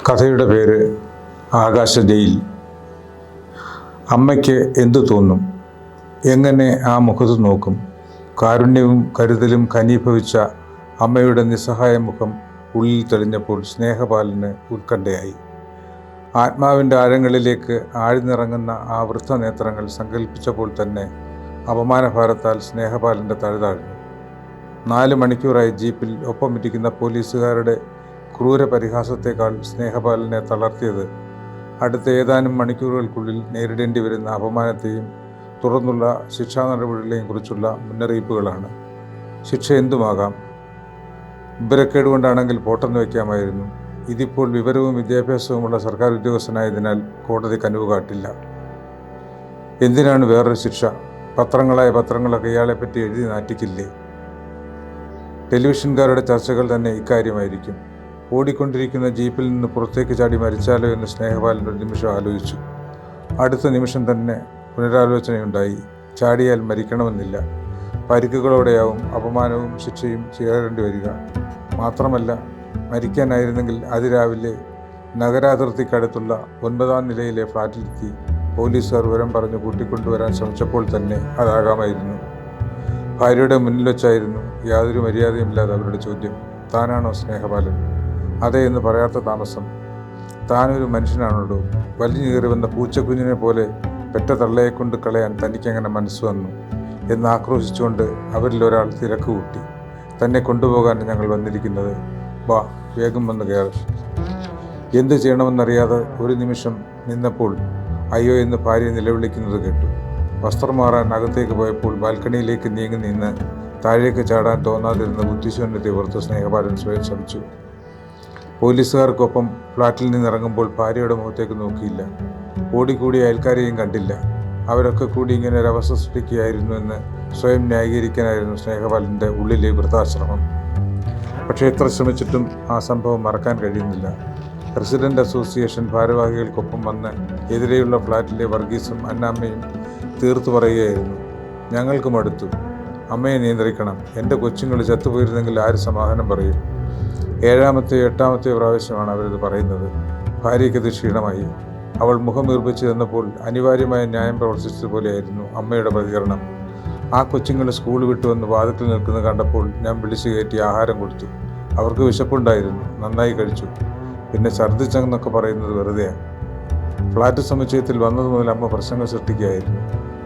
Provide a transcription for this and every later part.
കഥയുടെ പേര് ആകാശ ജയിൽ. അമ്മയ്ക്ക് എന്തു തോന്നും? എങ്ങനെ ആ മുഖത്ത് നോക്കും? കാരുണ്യവും കരുതലും ഘനീഭവിച്ച അമ്മയുടെ നിസ്സഹായ മുഖം ഉള്ളിൽ തെളിഞ്ഞപ്പോൾ സ്നേഹപാലന് ഉത്കണ്ഠയായി. ആത്മാവിൻ്റെ ആഴങ്ങളിലേക്ക് ആഴ്ന്നിറങ്ങുന്ന ആ വൃദ്ധനേത്രങ്ങൾ സങ്കല്പിച്ചപ്പോൾ തന്നെ അപമാനഭാരത്താൽ സ്നേഹപാലൻ്റെ തഴുതാഴ്ന്നു. 4 മണിക്കൂറായി ജീപ്പിൽ ഒപ്പമിരിക്കുന്ന പോലീസുകാരുടെ ക്രൂര പരിഹാസത്തേക്കാൾ സ്നേഹപാലനെ തളർത്തിയത് അടുത്ത ഏതാനും മണിക്കൂറുകൾക്കുള്ളിൽ നേരിടേണ്ടി വരുന്ന അപമാനത്തെയും തുടർന്നുള്ള ശിക്ഷാ നടപടികളെയും കുറിച്ചുള്ള മുന്നറിയിപ്പുകളാണ്. ശിക്ഷ എന്തുമാകാം. വിവരക്കേട് കൊണ്ടാണെങ്കിൽ പോട്ടെന്ന് വയ്ക്കാമായിരുന്നു. ഇതിപ്പോൾ വിവരവും വിദ്യാഭ്യാസവുമുള്ള സർക്കാർ ഉദ്യോഗസ്ഥനായതിനാൽ കോടതി കനിവ് കാട്ടില്ല. എന്തിനാണ് വേറൊരു ശിക്ഷ? പത്രങ്ങളായ പത്രങ്ങളൊക്കെ ഇയാളെപ്പറ്റി എഴുതി നാറ്റിക്കില്ലേ? ടെലിവിഷൻകാരുടെ ചർച്ചകൾ തന്നെ ഇക്കാര്യമായിരിക്കും. ഓടിക്കൊണ്ടിരിക്കുന്ന ജീപ്പിൽ നിന്ന് പുറത്തേക്ക് ചാടി മരിച്ചാലോ എന്ന് സ്നേഹപാലൻ ഒരു നിമിഷം ആലോചിച്ചു. അടുത്ത നിമിഷം തന്നെ പുനരാലോചനയുണ്ടായി. ചാടിയാൽ മരിക്കണമെന്നില്ല. പരിക്കുകളോടെയാവും അപമാനവും ശിക്ഷയും ചേരേണ്ടി വരിക. മാത്രമല്ല, മരിക്കാനായിരുന്നെങ്കിൽ അതിരാവിലെ നഗരാതിർത്തിക്കടുത്തുള്ള 9ാം നിലയിലെ ഫ്ലാറ്റിലെത്തി പോലീസുകാർ വിവരം പറഞ്ഞ് കൂട്ടിക്കൊണ്ടുവരാൻ ശ്രമിച്ചപ്പോൾ തന്നെ അതാകാമായിരുന്നു. ഭാര്യയുടെ മുന്നിൽ വെച്ചായിരുന്നു യാതൊരു മര്യാദയുമില്ലാതെ അവരുടെ ചോദ്യം. താനാണോ സ്നേഹപാലൻ? അതെ എന്ന് പറയാത്ത താമസം. താനൊരു മനുഷ്യനാണല്ലോ. വലിഞ്ഞു കയറി വന്ന പൂച്ചക്കുഞ്ഞിനെ പോലെ പെറ്റ തള്ളയെക്കൊണ്ട് കളയാൻ തനിക്കെങ്ങനെ മനസ്സ് വന്നു എന്ന് ആക്രോശിച്ചുകൊണ്ട് അവരിൽ ഒരാൾ തിരക്ക് കൂട്ടി. തന്നെ കൊണ്ടുപോകാൻ ഞങ്ങൾ വന്നിരിക്കുന്നത്. വാ, വേഗം വന്ന് കയറി. എന്ത് ചെയ്യണമെന്നറിയാതെ ഒരു നിമിഷം നിന്നപ്പോൾ അയ്യോ എന്ന് ഭാര്യ നിലവിളിക്കുന്നത് കേട്ടു. വസ്ത്രം മാറാൻ അകത്തേക്ക് പോയപ്പോൾ ബാൽക്കണിയിലേക്ക് നീങ്ങി നിന്ന് താഴേക്ക് ചാടാൻ തോന്നാതിരുന്ന ബുദ്ധിശൂന്യത്തെ ഓർത്ത് സ്നേഹപാലൻ സ്വയം ശമിച്ചു. പോലീസുകാർക്കൊപ്പം ഫ്ലാറ്റിൽ നിന്നിറങ്ങുമ്പോൾ ഭാര്യയുടെ മുഖത്തേക്ക് നോക്കിയില്ല. ഓടിക്കൂടി അയൽക്കാരെയും കണ്ടില്ല. അവരൊക്കെ കൂടി ഇങ്ങനെ ഒരവസ്ഥ സൃഷ്ടിക്കുകയായിരുന്നു എന്ന് സ്വയം ന്യായീകരിക്കാനായിരുന്നു സ്നേഹപാലൻ്റെ ഉള്ളിലെ വൃഥാശ്രമം. പക്ഷേ എത്ര ശ്രമിച്ചിട്ടും ആ സംഭവം മറക്കാൻ കഴിയുന്നില്ല. റെസിഡൻ്റ് അസോസിയേഷൻ ഭാരവാഹികൾക്കൊപ്പം വന്ന് എതിരെയുള്ള ഫ്ലാറ്റിലെ വർഗീസും അന്നാമ്മയും തീർത്തു പറയുകയായിരുന്നു. ഞങ്ങൾക്ക് മടുത്തു. അമ്മയെ നിയന്ത്രിക്കണം. എൻ്റെ കൊച്ചുങ്ങൾ ചത്തുപോയിരുന്നെങ്കിൽ ആര് സമാധാനം പറയും? 7ാമത്തെയോ 8ാമത്തെയോ പ്രാവശ്യമാണ് അവരിത് പറയുന്നത്. ഭാര്യയ്ക്കത് ക്ഷീണമായി. അവൾ മുഖം വീർപ്പിച്ച് തന്നപ്പോൾ അനിവാര്യമായ ന്യായം പ്രവർത്തിച്ചതുപോലെയായിരുന്നു അമ്മയുടെ പ്രതികരണം. ആ കൊച്ചുങ്ങൾ സ്കൂൾ വിട്ടുവന്ന് വാതിൽക്കൽ നിൽക്കുന്നത് കണ്ടപ്പോൾ ഞാൻ വിളിച്ചു കയറ്റി ആഹാരം കൊടുത്തു. അവർക്ക് വിശപ്പുണ്ടായിരുന്നു. നന്നായി കഴിച്ചു. പിന്നെ ഛർദ്ദിച്ചെന്നൊക്കെ പറയുന്നത് വെറുതെയാണ്. ഫ്ലാറ്റ് സമുച്ചയത്തിൽ വന്നത് മുതൽ അമ്മ പ്രശ്നങ്ങൾ സൃഷ്ടിക്കുകയായിരുന്നു.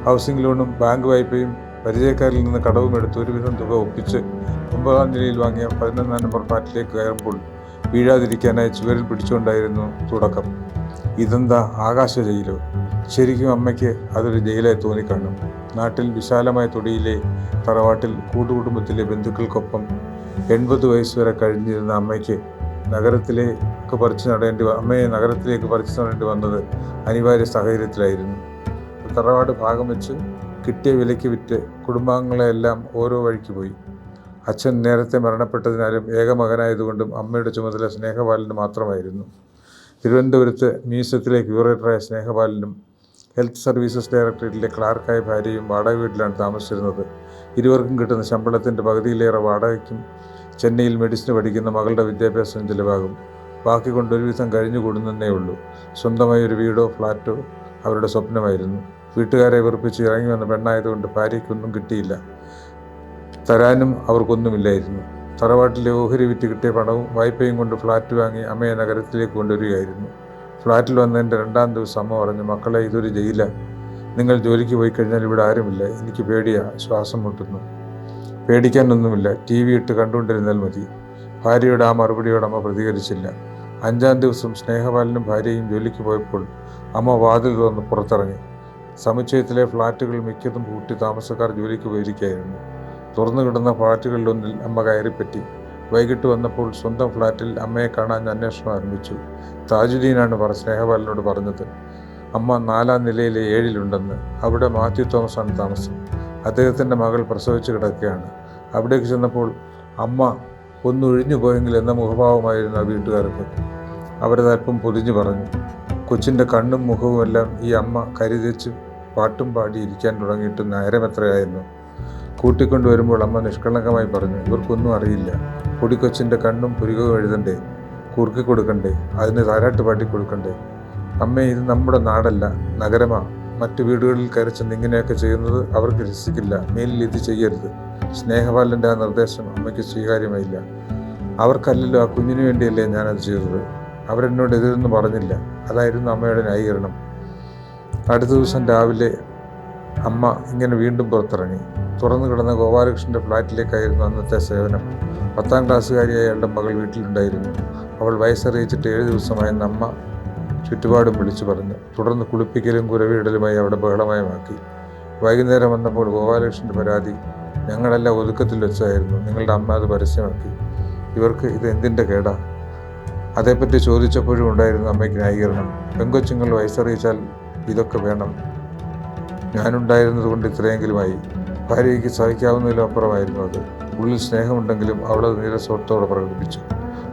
ഹൗസിംഗ് ലോണും ബാങ്ക് വായ്പയും പരിചയക്കാരിൽ നിന്ന് കടവും എടുത്ത് ഒരുവിധം തുക ഒപ്പിച്ച് 9ാം നിലയിൽ വാങ്ങിയ 11ാം നമ്പർ ഫ്ലാറ്റിലേക്ക് കയറുമ്പോൾ വീഴാതിരിക്കാനായി ചുവരിൽ പിടിച്ചുകൊണ്ടായിരുന്നു തുടക്കം. ഇതെന്താ ആകാശ ജയിലോ? ശരിക്കും അമ്മയ്ക്ക് അതൊരു ജയിലായി തോന്നിക്കാണും. നാട്ടിൽ വിശാലമായ തൊടിയിലെ തറവാട്ടിൽ കൂട്ടുകുടുംബത്തിലെ ബന്ധുക്കൾക്കൊപ്പം 80 വയസ്സ് വരെ കഴിഞ്ഞിരുന്ന അമ്മയെ നഗരത്തിലേക്ക് പറിച്ചു നടേണ്ടി വന്നത് അനിവാര്യ സാഹചര്യത്തിലായിരുന്നു. തറവാട് ഭാഗം വെച്ച് കിട്ടിയ വിലയ്ക്ക് വിറ്റ് കുടുംബാംഗങ്ങളെല്ലാം ഓരോ വഴിക്ക് പോയി. അച്ഛൻ നേരത്തെ മരണപ്പെട്ടതിനാലും ഏക മകനായതുകൊണ്ടും അമ്മയുടെ ചുമതല സ്നേഹപാലന് മാത്രമായിരുന്നു. തിരുവനന്തപുരത്ത് മ്യൂസിയത്തിലെ ക്യൂറേറ്ററായ സ്നേഹപാലനും ഹെൽത്ത് സർവീസസ് ഡയറക്ടറേറ്റിലെ ക്ലാർക്കായ ഭാര്യയും വാടക വീട്ടിലാണ് താമസിച്ചിരുന്നത്. ഇരുവർക്കും കിട്ടുന്ന ശമ്പളത്തിൻ്റെ പകുതിയിലേറെ വാടകയ്ക്കും ചെന്നൈയിൽ മെഡിസിന് പഠിക്കുന്ന മകളുടെ വിദ്യാഭ്യാസവും ചിലവാകും. ബാക്കി കൊണ്ട് ഒരുവിധം കഴിഞ്ഞുകൂടുന്നതേ ഉള്ളൂ. സ്വന്തമായി ഒരു വീടോ ഫ്ലാറ്റോ അവരുടെ സ്വപ്നമായിരുന്നു. വീട്ടുകാരെ വെറുപ്പിച്ച് ഇറങ്ങി വന്ന പെണ്ണായതുകൊണ്ട് ഭാര്യയ്ക്കൊന്നും കിട്ടിയില്ല. തരാനും അവർക്കൊന്നുമില്ലായിരുന്നു. തറവാട്ടിലെ ഓഹരി വിറ്റ് കിട്ടിയ പണവും വായ്പയും കൊണ്ട് ഫ്ലാറ്റ് വാങ്ങി അമ്മയെ നഗരത്തിലേക്ക് കൊണ്ടുവരികയായിരുന്നു. ഫ്ലാറ്റിൽ വന്നതിൻ്റെ 2ാം ദിവസം അമ്മ പറഞ്ഞു, മക്കളെ, ഇതൊരു ജയിലാണ്. നിങ്ങൾ ജോലിക്ക് പോയി കഴിഞ്ഞാൽ ഇവിടെ ആരുമില്ല. എനിക്ക് പേടിയാ, ശ്വാസം മുട്ടുന്നു. പേടിക്കാനൊന്നുമില്ല. TV ഇട്ട് കണ്ടുകൊണ്ടിരുന്നാൽ മതി. ഭാര്യയുടെ ആ മറുപടിയോട് അമ്മ പ്രതികരിച്ചില്ല. 5ാം ദിവസം സ്നേഹപാലനും ഭാര്യയും ജോലിക്ക് പോയപ്പോൾ അമ്മ വാതിൽ തുറന്ന് പുറത്തിറങ്ങി. സമുച്ചയത്തിലെ ഫ്ലാറ്റുകൾ മിക്കതും പൂട്ടി താമസക്കാർ ജോലിക്ക് പോയിരിക്കുകയായിരുന്നു. തുറന്നു കിടന്ന ഫ്ലാറ്റുകളിലൊന്നിൽ അമ്മ കയറിപ്പറ്റി. വൈകിട്ട് വന്നപ്പോൾ സ്വന്തം ഫ്ലാറ്റിൽ അമ്മയെ കാണാൻ അന്വേഷണം ആരംഭിച്ചു. താജുദ്ദീനാണ് സ്നേഹപാലനോട് പറഞ്ഞത്. അമ്മ 4ാം നിലയിലെ 7ലുണ്ടെന്ന്. അവിടെ മാത്യു തോമസാണ് താമസം. അദ്ദേഹത്തിൻ്റെ മകൾ പ്രസവിച്ച് കിടക്കുകയാണ്. അവിടേക്ക് ചെന്നപ്പോൾ അമ്മ ഒന്നൊഴിഞ്ഞു പോയെങ്കിൽ എന്ന മുഖഭാവമായിരുന്നു ആ വീട്ടുകാർക്ക്. അവരതല്പം പൊതിഞ്ഞു പറഞ്ഞു. കൊച്ചിൻ്റെ കണ്ണും മുഖവുമെല്ലാം ഈ അമ്മ കരുതിച്ച് പാട്ടും പാടി ഇരിക്കാൻ തുടങ്ങിയിട്ട് നേരമെത്രയായിരുന്നു. കൂട്ടിക്കൊണ്ടുവരുമ്പോൾ അമ്മ നിഷ്കളങ്കമായി പറഞ്ഞു, ഇവർക്കൊന്നും അറിയില്ല. പൊടിക്കൊച്ചിൻ്റെ കണ്ണും പുരികവും എഴുതണ്ടേ? കുറുക്കി കൊടുക്കണ്ടേ? അതിന് താരാട്ട് പാട്ടി കൊടുക്കണ്ടേ? അമ്മേ, ഇത് നമ്മുടെ നാടല്ല, നഗരമാണ്. മറ്റു വീടുകളിൽ കയറി ചെന്ന് ഇങ്ങനെയൊക്കെ ചെയ്യുന്നത് അവർക്ക് രസിക്കില്ല. മേലിൽ ഇത് ചെയ്യരുത്. സ്നേഹപാലൻ്റെ ആ നിർദ്ദേശം അമ്മയ്ക്ക് സ്വീകാര്യമായില്ല. അവർക്കല്ലല്ലോ, ആ കുഞ്ഞിനു വേണ്ടിയല്ലേ ഞാനത് ചെയ്തത്. അവരെന്നോട് എതിരൊന്നും പറഞ്ഞില്ല. അതായിരുന്നു അമ്മയുടെ ന്യായീകരണം. അടുത്ത ദിവസം രാവിലെ അമ്മ ഇങ്ങനെ വീണ്ടും പുറത്തിറങ്ങി. തുറന്നു കിടന്ന ഗോപാലകൃഷ്ണൻ്റെ ഫ്ലാറ്റിലേക്കായിരുന്നു അന്നത്തെ സേവനം. 10ാം ക്ലാസ്സുകാരിയായ അയാളുടെ മകൾ വീട്ടിലുണ്ടായിരുന്നു. അവൾ വയസ്സറിയിച്ചിട്ട് 7 ദിവസമായെന്ന് അമ്മ ചുറ്റുപാടും വിളിച്ചു പറഞ്ഞു. തുടർന്ന് കുളിപ്പിക്കലും കുരവിടലുമായി അവിടെ ബഹളമയമാക്കി. വൈകുന്നേരം വന്നപ്പോൾ ഗോപാലകൃഷ്ണൻ്റെ പരാതി ഞങ്ങളെല്ലാം ഒതുക്കത്തിൽ വെച്ചായിരുന്നു. നിങ്ങളുടെ അമ്മ അത് പരസ്യമാക്കി. ഇവർക്ക് ഇത് എന്തിൻ്റെ കേടാ? അതേപ്പറ്റി ചോദിച്ചപ്പോഴും ഉണ്ടായിരുന്നു അമ്മയ്ക്ക് ന്യായീകരണം. പെങ്കൊച്ചുങ്ങൾ വയസ്സറിയിച്ചാൽ ഇതൊക്കെ വേണം. ഞാനുണ്ടായിരുന്നത് കൊണ്ട് ഇത്രയെങ്കിലുമായി. ഭാര്യയ്ക്ക് സഹിക്കാവുന്നതിലും അപ്പുറമായിരുന്നു അത്. ഉള്ളിൽ സ്നേഹമുണ്ടെങ്കിലും അവളത് നീരസത്തോടെ പ്രകടിപ്പിച്ചു.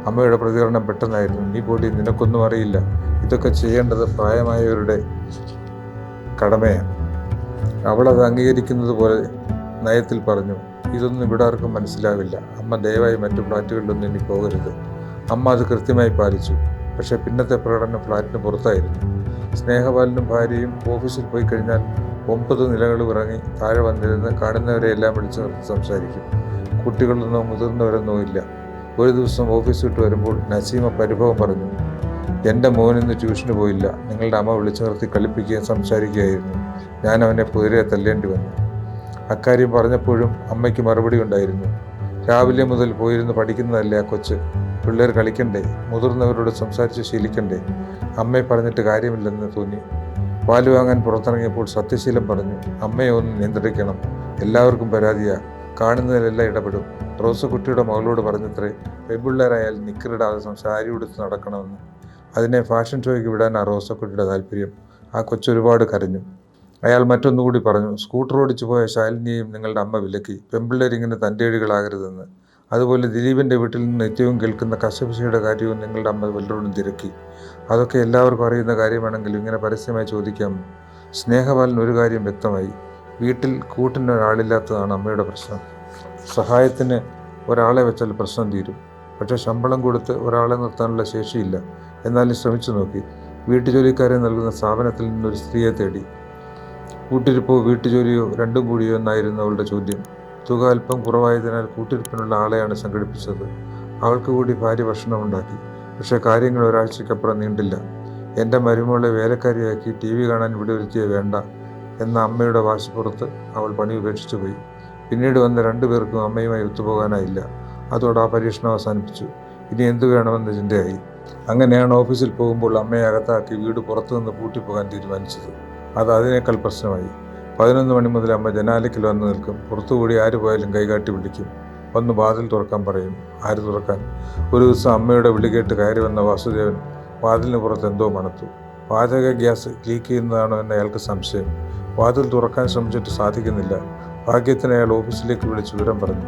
അമ്മയുടെ പ്രതികരണം പെട്ടെന്നായിരുന്നു. നീ പോടി, നിനക്കൊന്നും അറിയില്ല. ഇതൊക്കെ ചെയ്യേണ്ടത് പ്രായമായവരുടെ കടമയാണ്. അവളത് അംഗീകരിക്കുന്നത് പോലെ നയത്തിൽ പറഞ്ഞു. ഇതൊന്നും ഇവിടെ ആർക്കും മനസ്സിലാവില്ല. അമ്മ ദയവായി മറ്റു ഫ്ലാറ്റുകളിലൊന്നും ഇനി പോകരുത്. അമ്മ അത് കൃത്യമായി പാലിച്ചു. പക്ഷേ പിന്നത്തെ പ്രകടനം ഫ്ലാറ്റിന് പുറത്തായിരുന്നു. സ്നേഹപാലനും ഭാര്യയും ഓഫീസിൽ പോയി കഴിഞ്ഞാൽ 9 നിലകൾ ഇറങ്ങി താഴെ വന്നിരുന്ന് കാണുന്നവരെ എല്ലാം വിളിച്ചു നിർത്തി സംസാരിക്കും. കുട്ടികളെന്നോ മുതിർന്നവരെന്നോ ഇല്ല. ഒരു ദിവസം ഓഫീസ് വിട്ട് വരുമ്പോൾ നസീമ പരിഭവം പറഞ്ഞു. എൻ്റെ മോനിന്ന് ട്യൂഷന് പോയില്ല. നിങ്ങളുടെ അമ്മ വിളിച്ചു നിർത്തി കളിപ്പിക്കുകയും സംസാരിക്കുകയായിരുന്നു. ഞാൻ അവനെ കുതിരയെ തല്ലേണ്ടി വന്നു. അക്കാര്യം പറഞ്ഞപ്പോഴും അമ്മയ്ക്ക് മറുപടി ഉണ്ടായിരുന്നു. രാവിലെ മുതൽ പോയിരുന്ന് പഠിക്കുന്നതല്ലേ ആ കൊച്ച്. പിള്ളേർ കളിക്കണ്ടേ? മുതിർന്നവരോട് സംസാരിച്ച് ശീലിക്കണ്ടേ? അമ്മയെ പറഞ്ഞിട്ട് കാര്യമില്ലെന്ന് തോന്നി. പാല് വാങ്ങാൻ പുറത്തിറങ്ങിയപ്പോൾ സത്യശീലം പറഞ്ഞു. അമ്മയെ ഒന്ന് നിയന്ത്രിക്കണം. എല്ലാവർക്കും പരാതിയാ. കാണുന്നതിലെല്ലാം ഇടപെടും. റോസക്കുട്ടിയുടെ മകളോട് പറഞ്ഞത്രേ, പെൺപിള്ളേരായാൽ നിക്കറിടാതെ സാരി ഉടുത്ത് നടക്കണമെന്ന്. അതിനെ ഫാഷൻ ഷോയ്ക്ക് വിടാനാണ് റോസക്കുട്ടിയുടെ താല്പര്യം. ആ കൊച്ചൊരുപാട് കരഞ്ഞു. അയാൾ മറ്റൊന്നുകൂടി പറഞ്ഞു. സ്കൂട്ടർ ഓടിച്ചു പോയ ശാലിനിയെയും നിങ്ങളുടെ അമ്മ വിലക്കി. പെൺപിള്ളേരിങ്ങനെ തൻ്റെടികളാകരുതെന്ന്. അതുപോലെ ദിലീപിൻ്റെ വീട്ടിൽ നിന്ന് നിത്യവും കേൾക്കുന്ന കശപിശയുടെ കാര്യവും നിങ്ങളുടെ അമ്മ വല്ലവരോടും തിരക്കി. അതൊക്കെ എല്ലാവർക്കും അറിയുന്ന കാര്യമാണെങ്കിലും ഇങ്ങനെ പരസ്യമായി ചോദിക്കാമോ? സ്നേഹപാലൻ ഒരു കാര്യം വ്യക്തമായി. വീട്ടിൽ കൂട്ടിനൊരാളില്ലാത്തതാണ് അമ്മയുടെ പ്രശ്നം. സഹായത്തിന് ഒരാളെ വെച്ചാൽ പ്രശ്നം തീരും. പക്ഷേ ശമ്പളം കൊടുത്ത് ഒരാളെ നിർത്താനുള്ള ശേഷിയില്ല. എന്നാലും ശ്രമിച്ചു നോക്കി. വീട്ടുജോലിക്കാരെ നൽകുന്ന സ്ഥാപനത്തിൽ നിന്നൊരു സ്ത്രീയെ തേടി. കൂട്ടിരിപ്പോ വീട്ടുജോലിയോ രണ്ടും കൂടിയോ എന്നായിരുന്നു അവളുടെ ചോദ്യം. തുക അല്പം കുറവായതിനാൽ കൂട്ടിരിപ്പിനുള്ള ആളെയാണ് സംഘടിപ്പിച്ചത്. അവൾക്ക് കൂടി ഭാര്യ ഭക്ഷണമുണ്ടാക്കി. പക്ഷേ കാര്യങ്ങൾ ഒരാഴ്ചക്കപ്പുറം നീണ്ടില്ല. എൻ്റെ മരുമകളെ വേലക്കാരിയാക്കി TV കാണാൻ ഇവിടെ ഒരുത്തിയെ വേണ്ട എന്ന അമ്മയുടെ വാശിപ്പുറത്ത് അവൾ പണി ഉപേക്ഷിച്ചു പോയി. പിന്നീട് വന്ന 2 പേർക്കും അമ്മയുമായി ഒത്തുപോകാനായില്ല. അതോടെ ആ പരീക്ഷണം അവസാനിപ്പിച്ചു. ഇനി എന്തു വേണമെന്ന് ചിന്തയായി. അങ്ങനെയാണ് ഓഫീസിൽ പോകുമ്പോൾ അമ്മയെ അകത്താക്കി വീട് പുറത്തുനിന്ന് പൂട്ടിപ്പോകാൻ തീരുമാനിച്ചത്. അത് അതിനേക്കാൾ പ്രശ്നമായി. 11 മണി മുതൽ അമ്മ ജനാലയ്ക്കൽ വന്ന് നിൽക്കും. പുറത്തുകൂടി ആര് പോയാലും കൈകാട്ടി വിളിക്കും. വന്ന് വാതിൽ തുറക്കാൻ പറയും. ആര് തുറക്കാൻ? ഒരു ദിവസം അമ്മയുടെ വിളി കേട്ട് കയറി വന്ന വാസുദേവൻ വാതിലിന് പുറത്ത് എന്തോ മണത്തു. പാചക ഗ്യാസ് ലീക്ക് ചെയ്യുന്നതാണോ എന്ന് അയാൾക്ക് സംശയം. വാതിൽ തുറക്കാൻ ശ്രമിച്ചിട്ട് സാധിക്കുന്നില്ല. ഭാഗ്യത്തിന് അയാൾ ഓഫീസിലേക്ക് വിളിച്ച് വിവരം പറഞ്ഞു.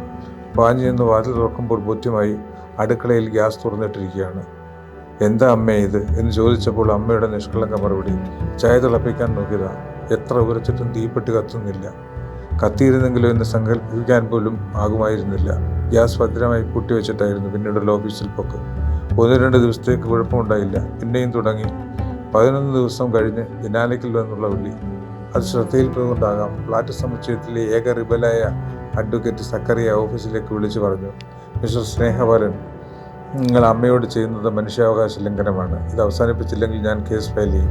പാഞ്ഞു നിന്ന് വാതിൽ തുറക്കുമ്പോൾ ബോധ്യമായി അടുക്കളയിൽ ഗ്യാസ് തുറന്നിട്ടിരിക്കുകയാണ്. എന്താ അമ്മേ ഇത് എന്ന് ചോദിച്ചപ്പോൾ അമ്മയുടെ നിഷ്കളങ്ക മറുപടി. ചായ തിളപ്പിക്കാൻ നോക്കിയതാ. എത്ര ഉരച്ചിട്ടും തീപ്പെട്ടി കത്തുന്നില്ല. കത്തിയിരുന്നെങ്കിലും എന്ന് സങ്കല്പിക്കാൻ പോലും ആകുമായിരുന്നില്ല. ഗ്യാസ് ഭദ്രമായി പൂട്ടിവെച്ചിട്ടായിരുന്നു പിന്നീടുള്ള ഓഫീസിൽ പോക്ക്. 1-2 ദിവസത്തേക്ക് കുഴപ്പമുണ്ടായില്ല. പിന്നെയും തുടങ്ങി. 11 ദിവസം കഴിഞ്ഞ് ജനാലയ്ക്കൽ വന്നുള്ള വിളി. അത് ശ്രദ്ധയിൽപ്പെട്ടുകൊണ്ടാകാം ഫ്ലാറ്റ് സമുച്ചയത്തിലെ ഏക റിബലായ അഡ്വക്കേറ്റ് സക്കറിയ ഓഫീസിലേക്ക് വിളിച്ചു പറഞ്ഞു. മിസ്റ്റർ സ്നേഹപാലൻ, നിങ്ങൾ അമ്മയോട് ചെയ്യുന്നത് മനുഷ്യാവകാശ ലംഘനമാണ്. ഇത് അവസാനിപ്പിച്ചില്ലെങ്കിൽ ഞാൻ കേസ് ഫയൽ ചെയ്യും.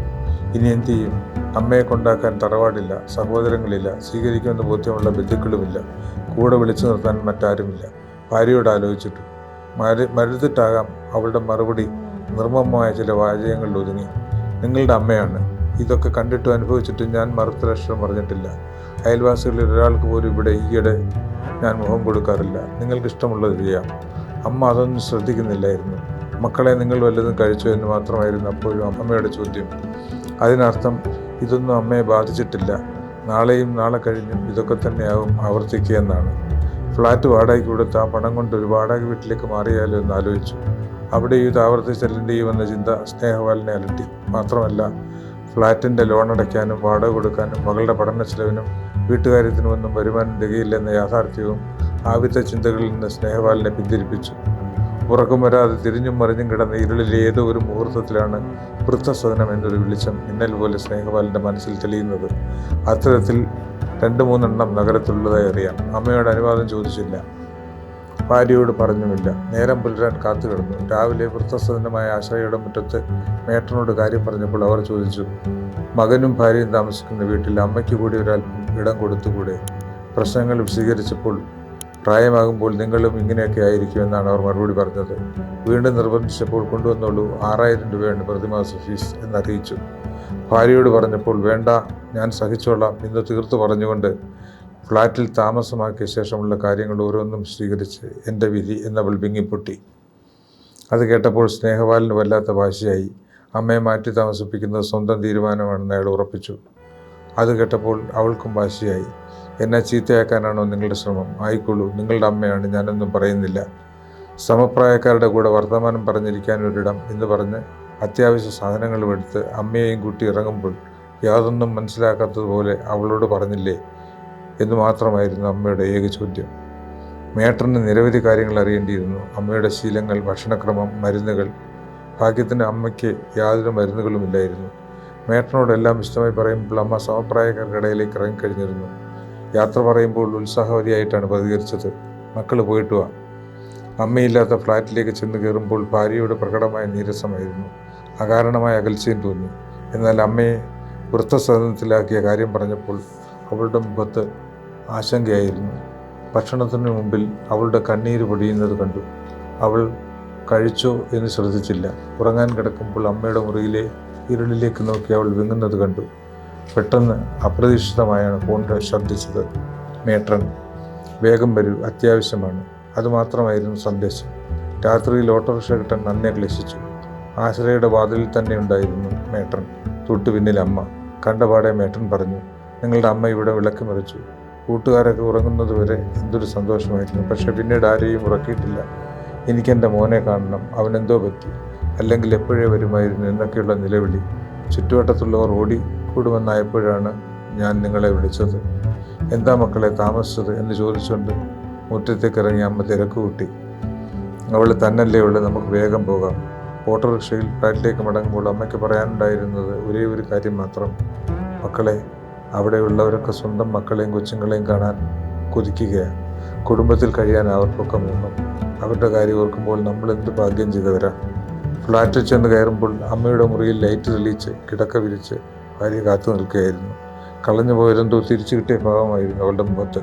ഇനി എന്ത് ചെയ്യും? അമ്മയെ കൊണ്ടാക്കാൻ തറവാടില്ല, സഹോദരങ്ങളില്ല, സ്വീകരിക്കുമെന്ന് ബോധ്യമുള്ള ബന്ധുക്കളുമില്ല, കൂടെ വിളിച്ചു നിർത്താൻ മറ്റാരുമില്ല. ഭാര്യയോട് ആലോചിച്ചിട്ടു. മരുതിട്ടാകാം അവളുടെ മറുപടി നിർമ്മമമായ ചില വാചകങ്ങളിൽ ഒതുങ്ങി. നിങ്ങളുടെ അമ്മയാണ്. ഇതൊക്കെ കണ്ടിട്ടും അനുഭവിച്ചിട്ടും ഞാൻ മറുത്തരക്ഷരം പറഞ്ഞിട്ടില്ല. അയൽവാസികളിൽ ഒരാൾക്ക് പോലും ഇവിടെ ഈയിടെ ഞാൻ മുഖം കൊടുക്കാറില്ല. നിങ്ങൾക്ക് ഇഷ്ടമുള്ളത് ചെയ്യാം. അമ്മ അതൊന്നും ശ്രദ്ധിക്കുന്നില്ലായിരുന്നു. മക്കളെ, നിങ്ങൾ വല്ലതും കഴിച്ചോ എന്ന് മാത്രമായിരുന്നു അപ്പോഴും അമ്മയുടെ ചോദ്യം. അതിനർത്ഥം ഇതൊന്നും അമ്മയെ ബാധിച്ചിട്ടില്ല. നാളെയും നാളെ കഴിഞ്ഞും ഇതൊക്കെ തന്നെയാവും ആവർത്തിക്കുക എന്നാണ്. ഫ്ലാറ്റ് വാടകയ്ക്ക് കൊടുത്ത് ആ പണം കൊണ്ട് ഒരു വാടക വീട്ടിലേക്ക് മാറിയാലോ എന്ന് ആലോചിച്ചു. അവിടെ ഇത് ആവർത്തിച്ചെല്ലേണ്ടി ചെയ്യുമെന്ന ചിന്ത സ്നേഹപാലനെ അലട്ടി. മാത്രമല്ല, ഫ്ലാറ്റിൻ്റെ ലോൺ അടയ്ക്കാനും വാടക കൊടുക്കാനും മകളുടെ പഠന ചെലവിനും വീട്ടുകാര്യത്തിനുമൊന്നും വരുമാനം തികയില്ലെന്ന യാഥാർത്ഥ്യവും ആവിധ ചിന്തകളിൽ നിന്ന് സ്നേഹപാലനെ പിന്തിരിപ്പിച്ചു. ഉറക്കം വരാതെ തിരിഞ്ഞും മറിഞ്ഞും കിടന്ന ഇരുളിലെ ഏതോ ഒരു മുഹൂർത്തത്തിലാണ് വൃദ്ധസദനം എന്നൊരു വെളിച്ചം മിന്നൽ പോലെ സ്നേഹപാലിൻ്റെ മനസ്സിൽ തെളിയുന്നത്. അത്തരത്തിൽ 2-3 നഗരത്തിലുള്ളതായി അറിയാം. അമ്മയോട് അനുവാദം ചോദിച്ചില്ല, ഭാര്യയോട് പറഞ്ഞുമില്ല. നേരം പുലരാൻ കാത്തു കിടന്നു. രാവിലെ വൃദ്ധസദനമായ ആശ്രയയുടെ മുറ്റത്ത് മേട്ടനോട് കാര്യം പറഞ്ഞപ്പോൾ അവർ ചോദിച്ചു, മകനും ഭാര്യയും താമസിക്കുന്ന വീട്ടിൽ അമ്മയ്ക്ക് കൂടി ഒരൽപ്പം ഇടം കൊടുത്തുകൂടെ? പ്രശ്നങ്ങൾ വിശദീകരിച്ചപ്പോൾ, പ്രായമാകുമ്പോൾ നിങ്ങളും ഇങ്ങനെയൊക്കെ ആയിരിക്കുമെന്നാണ് അവർ മറുപടി പറഞ്ഞത്. വീണ്ടും നിർബന്ധിച്ചപ്പോൾ കൊണ്ടുവന്നോളൂ, 6000 രൂപയാണ് പ്രതിമാസ ഫീസ് എന്നറിയിച്ചു. ഭാര്യയോട് പറഞ്ഞപ്പോൾ വേണ്ട, ഞാൻ സഹിച്ചോളാം എന്ന് തീർത്തു പറഞ്ഞുകൊണ്ട് ഫ്ലാറ്റിൽ താമസമാക്കിയ ശേഷമുള്ള കാര്യങ്ങൾ ഓരോന്നും സ്വീകരിച്ച് എൻ്റെ വിധി എന്നവൾ വിങ്ങിപ്പൊട്ടി. അത് കേട്ടപ്പോൾ സ്നേഹപാലിന് വല്ലാത്ത വാശിയായി. അമ്മയെ മാറ്റി താമസിപ്പിക്കുന്നത് സ്വന്തം തീരുമാനമാണെന്ന് അയാൾ ഉറപ്പിച്ചു. അത് കേട്ടപ്പോൾ അവൾക്കും വാശിയായി. എന്നെ ചീത്തയാക്കാനാണോ നിങ്ങളുടെ ശ്രമം? ആയിക്കോളൂ, നിങ്ങളുടെ അമ്മയാണ്, ഞാനൊന്നും പറയുന്നില്ല. സമപ്രായക്കാരുടെ കൂടെ വർത്തമാനം പറഞ്ഞിരിക്കാനൊരിടം എന്ന് പറഞ്ഞ് അത്യാവശ്യ സാധനങ്ങളും എടുത്ത് അമ്മയെയും കൂട്ടി ഇറങ്ങുമ്പോൾ യാതൊന്നും മനസ്സിലാക്കാത്തതുപോലെ അവളോട് പറഞ്ഞില്ലേ എന്ന് മാത്രമായിരുന്നു അമ്മയുടെ ഏക ചോദ്യം. മേട്ടറിന് നിരവധി കാര്യങ്ങൾ അറിയേണ്ടിയിരുന്നു. അമ്മയുടെ ശീലങ്ങൾ, ഭക്ഷണക്രമം, മരുന്നുകൾ. ഭാഗ്യത്തിന് അമ്മയ്ക്ക് യാതൊരു മരുന്നുകളുമില്ലായിരുന്നു. മേട്ടനോടെല്ലാം വിശദമായി പറയുമ്പോൾ അമ്മ സമപ്രായക്കാർക്കിടയിലേക്ക് ഇറങ്ങിക്കഴിഞ്ഞിരുന്നു. യാത്ര പറയുമ്പോൾ ഉത്സാഹവതിയായിട്ടാണ് പ്രതികരിച്ചത്. മക്കൾ പോയിട്ട് വാ. അമ്മയില്ലാത്ത ഫ്ലാറ്റിലേക്ക് ചെന്ന് കയറുമ്പോൾ ഭാര്യയുടെ പ്രകടമായ നീരസമായിരുന്നു. അകാരണമായ അകൽച്ചയും തോന്നി. എന്നാൽ അമ്മയെ വൃദ്ധസദനത്തിലാക്കിയ കാര്യം പറഞ്ഞപ്പോൾ അവളുടെ മുഖത്ത് ആശങ്കയായിരുന്നു. ഭക്ഷണത്തിന് മുമ്പിൽ അവളുടെ കണ്ണീര് പൊടിയുന്നത് കണ്ടു. അവൾ കഴിച്ചോ എന്ന് ശ്രദ്ധിച്ചില്ല. ഉറങ്ങാൻ കിടക്കുമ്പോൾ അമ്മയുടെ മുറിയിലെ ഇരുളിലേക്ക് നോക്കി അവൾ വിങ്ങുന്നത് കണ്ടു. പെട്ടെന്ന് അപ്രതീക്ഷിതമായാണ് ഫോൺ ശബ്ദിച്ചത്. മേട്രൻ, വേഗം വരൂ, അത്യാവശ്യമാണ്. അതുമാത്രമായിരുന്നു സന്ദേശം. രാത്രിയിൽ ഓട്ടോറിക്ഷ കിട്ടാൻ നന്നെ ക്ലേശിച്ചു. ആശ്രയയുടെ വാതിലിൽ തന്നെ ഉണ്ടായിരുന്നു മേട്രൻ. തൊട്ടു പിന്നിൽ അമ്മ. കണ്ടപാടെ മേട്രൻ പറഞ്ഞു, നിങ്ങളുടെ അമ്മ ഇവിടെ വിളക്ക് മറിച്ചു. കൂട്ടുകാരൊക്കെ ഉറങ്ങുന്നത് വരെ എന്തൊരു സന്തോഷമായിരുന്നു. പക്ഷെ പിന്നീട് ആരെയും ഉറക്കിയിട്ടില്ല. എനിക്കെൻ്റെ മോനെ കാണണം, അവനെന്തോ പറ്റി, അല്ലെങ്കിൽ എപ്പോഴേ വരുമായിരുന്നു എന്നൊക്കെയുള്ള നിലവിളി. ചുറ്റുവട്ടത്തുള്ളവർ ഓടിക്കൂടുമെന്നായപ്പോഴാണ് ഞാൻ നിങ്ങളെ വിളിച്ചത്. എന്താ മക്കളെ താമസിച്ചത് എന്ന് ചോദിച്ചുകൊണ്ട് മുറ്റത്തേക്ക് ഇറങ്ങി അമ്മ തിരക്ക് കൂട്ടി. അവൾ തന്നല്ലേ ഉള്ളു, നമുക്ക് വേഗം പോകാം. ഓട്ടോറിക്ഷയിൽ ഫ്ലാറ്റിലേക്ക് മടങ്ങുമ്പോൾ അമ്മയ്ക്ക് പറയാനുണ്ടായിരുന്നത് ഒരേ ഒരു കാര്യം മാത്രം. മക്കളെ, അവിടെയുള്ളവരൊക്കെ സ്വന്തം മക്കളെയും കൊച്ചുങ്ങളെയും കാണാൻ കൊതിക്കുകയാണ്. കുടുംബത്തിൽ കഴിയാൻ അവർക്കൊക്കെ മോഹം. അവരുടെ കാര്യം ഓർക്കുമ്പോൾ നമ്മൾ എന്ത് ഭാഗ്യം ചെയ്തവരാ. ഫ്ലാറ്റിൽ ചെന്ന് കയറുമ്പോൾ അമ്മയുടെ മുറിയിൽ ലൈറ്റ് തെളിയിച്ച് കിടക്ക വിരിച്ച് ഭാര്യ കാത്തു നിൽക്കുകയായിരുന്നു. കളഞ്ഞു പോയതെന്തോ തിരിച്ചു കിട്ടിയ ഭാവമായിരുന്നു അവളുടെ മുഖത്ത്.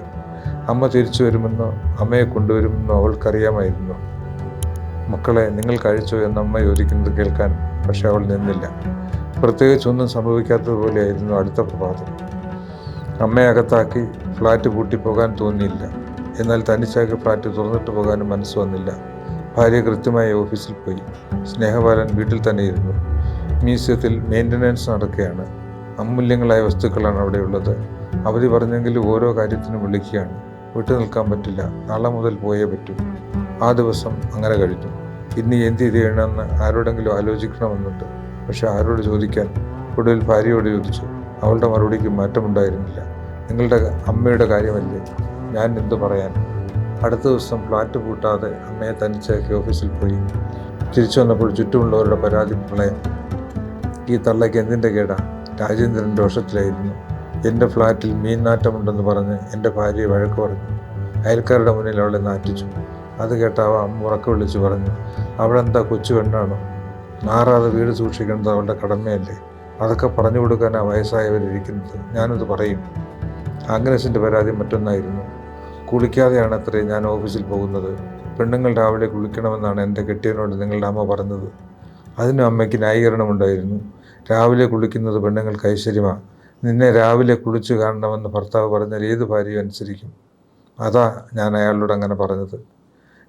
അമ്മ തിരിച്ചു വരുമെന്നോ അമ്മയെ കൊണ്ടുവരുമെന്നോ അവൾക്കറിയാമായിരുന്നു. മക്കളെ, നിങ്ങൾ കഴിച്ചോ എന്ന് അമ്മ ചോദിക്കുന്നത് കേൾക്കാൻ പക്ഷെ അവൾ നിന്നില്ല. പ്രത്യേകിച്ചൊന്നും സംഭവിക്കാത്തതുപോലെയായിരുന്നു അടുത്ത പ്രഭാതം. അമ്മയെ അകത്താക്കി ഫ്ലാറ്റ് പൂട്ടിപ്പോകാൻ തോന്നിയില്ല. എന്നാൽ തനിച്ചാക്കി ഫ്ലാറ്റ് തുറന്നിട്ട് പോകാനും മനസ്സ് വന്നില്ല. ഭാര്യ കൃത്യമായി ഓഫീസിൽ പോയി. സ്നേഹപാലൻ വീട്ടിൽ തന്നെ ഇരുന്നു. മ്യൂസിയത്തിൽ മെയിൻ്റനൻസ് നടക്കുകയാണ്. അമൂല്യങ്ങളായ വസ്തുക്കളാണ് അവിടെയുള്ളത്. അവധി പറഞ്ഞെങ്കിലും ഓരോ കാര്യത്തിനും വിളിക്കുകയാണ്. വിട്ടു നിൽക്കാൻ പറ്റില്ല. നാളെ മുതൽ പോയേ പറ്റൂ. ആ ദിവസം അങ്ങനെ കഴിഞ്ഞു. ഇനി എന്ത് ചെയ്യണമെന്ന് ആരോടെങ്കിലും ആലോചിക്കണമെന്നുണ്ട്. പക്ഷെ ആരോട് ചോദിക്കാൻ? ഒടുവിൽ ഭാര്യയോട് ചോദിച്ചു. അവളുടെ മറുപടിക്ക് മാറ്റമുണ്ടായിരുന്നില്ല. നിങ്ങളുടെ അമ്മയുടെ കാര്യമല്ലേ, ഞാൻ എന്തു പറയാൻ? അടുത്ത ദിവസം ഫ്ലാറ്റ് പൂട്ടാതെ അമ്മയെ തനിച്ചാക്കി ഓഫീസിൽ പോയി. തിരിച്ചു വന്നപ്പോൾ ചുറ്റുമുള്ളവരുടെ പരാതി പ്രളയം. ഈ തള്ളയ്ക്ക് എന്തിൻ്റെ കേടാ? രാജേന്ദ്രൻ രോഷത്തിലായിരുന്നു. എൻ്റെ ഫ്ലാറ്റിൽ മീൻ നാറ്റമുണ്ടെന്ന് പറഞ്ഞ് എൻ്റെ ഭാര്യയെ വഴക്ക് പറഞ്ഞു. അയൽക്കാരുടെ മുന്നിൽ അവളെ നാറ്റിച്ചു. അത് കേട്ട അമ്മ ഉറക്കെ വിളിച്ചു പറഞ്ഞു, അവളെന്താ കൊച്ചു പെണ്ണാണോ? നാറാതെ വീട് സൂക്ഷിക്കേണ്ടത് അവളുടെ കടമയല്ലേ? അതൊക്കെ പറഞ്ഞു കൊടുക്കാനാണ് വയസ്സായവരിയ്ക്കുന്നത്. ഞാനത് പറയും. ആഗ്നസിൻ്റെ പരാതി മറ്റൊന്നായിരുന്നു. കുളിക്കാതെയാണ് അത്രേ ഞാൻ ഓഫീസിൽ പോകുന്നത്. പെണ്ണുങ്ങൾ രാവിലെ കുളിക്കണമെന്നാണ് എൻ്റെ കെട്ടിയനോട് നിങ്ങളുടെ അമ്മ പറഞ്ഞത്. അതിനും അമ്മയ്ക്ക് ന്യായീകരണമുണ്ടായിരുന്നു. രാവിലെ കുളിക്കുന്നത് പെണ്ണുങ്ങൾക്ക് ഐശ്വര്യമാണ്. നിന്നെ രാവിലെ കുളിച്ചു കാണണമെന്ന് ഭർത്താവ് പറഞ്ഞാൽ ഏത് ഭാര്യയും അനുസരിക്കും. അതാ ഞാൻ അയാളോട് അങ്ങനെ പറഞ്ഞത്.